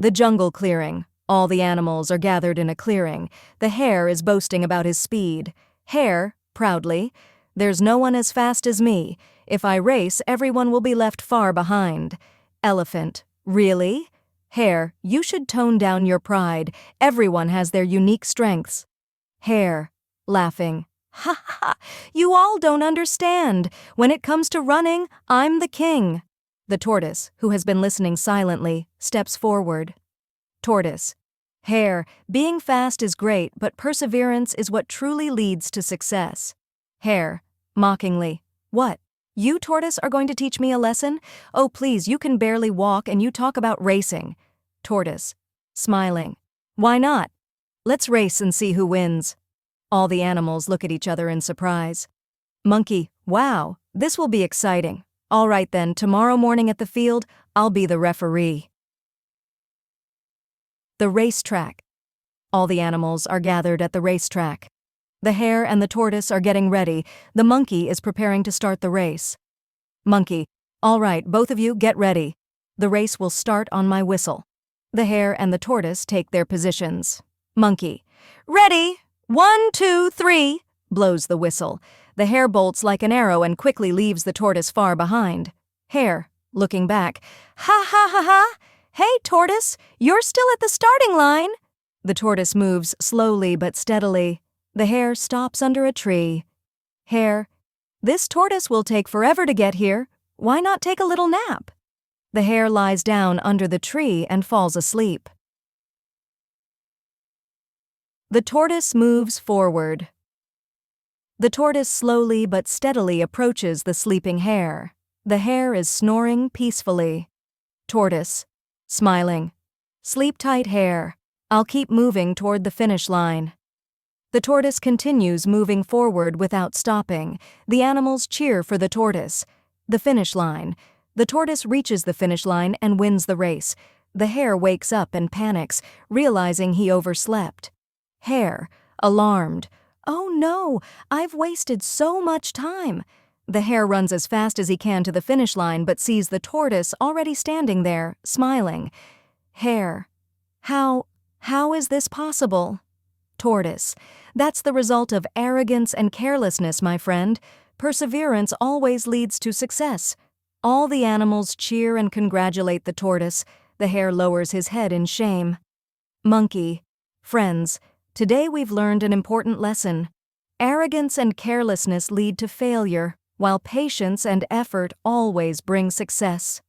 The jungle clearing. All the animals are gathered in a clearing. The hare is boasting about his speed. Hare, proudly, "There's no one as fast as me. If I race, everyone will be left far behind." Elephant, "Really?" Hare, "You should tone down your pride. Everyone has their unique strengths." Hare, laughing, "Ha ha ha, you all don't understand. When it comes to running, I'm the king." The tortoise, who has been listening silently, steps forward. Tortoise, "Hare, being fast is great, but perseverance is what truly leads to success." Hare, mockingly, "What? You, tortoise, are going to teach me a lesson? Oh, please, you can barely walk and you talk about racing." Tortoise, smiling, "Why not? Let's race and see who wins." All the animals look at each other in surprise. Monkey, "Wow, this will be exciting. All right then, tomorrow morning at the field, I'll be the referee." The racetrack. All the animals are gathered at the racetrack. The hare and the tortoise are getting ready. The monkey is preparing to start the race. Monkey, "All right, both of you, get ready. The race will start on my whistle." The hare and the tortoise take their positions. Monkey, "Ready! 1, 2, 3, blows the whistle. The hare bolts like an arrow and quickly leaves the tortoise far behind. Hare, looking back, "Ha ha ha ha! Hey, tortoise, you're still at the starting line." The tortoise moves slowly but steadily. The hare stops under a tree. Hare, "This tortoise will take forever to get here. Why not take a little nap?" The hare lies down under the tree and falls asleep. The tortoise moves forward. The tortoise slowly but steadily approaches the sleeping hare. The hare is snoring peacefully. Tortoise, smiling, "Sleep tight, hare. I'll keep moving toward the finish line." The tortoise continues moving forward without stopping. The animals cheer for the tortoise. The finish line. The tortoise reaches the finish line and wins the race. The hare wakes up and panics, realizing he overslept. Hare, alarmed, "Oh no, I've wasted so much time." The hare runs as fast as he can to the finish line but sees the tortoise already standing there, smiling. Hare, How is this possible?" Tortoise, "That's the result of arrogance and carelessness, my friend. Perseverance always leads to success." All the animals cheer and congratulate the tortoise. The hare lowers his head in shame. Monkey, "Friends, today we've learned an important lesson. Arrogance and carelessness lead to failure, while patience and effort always bring success."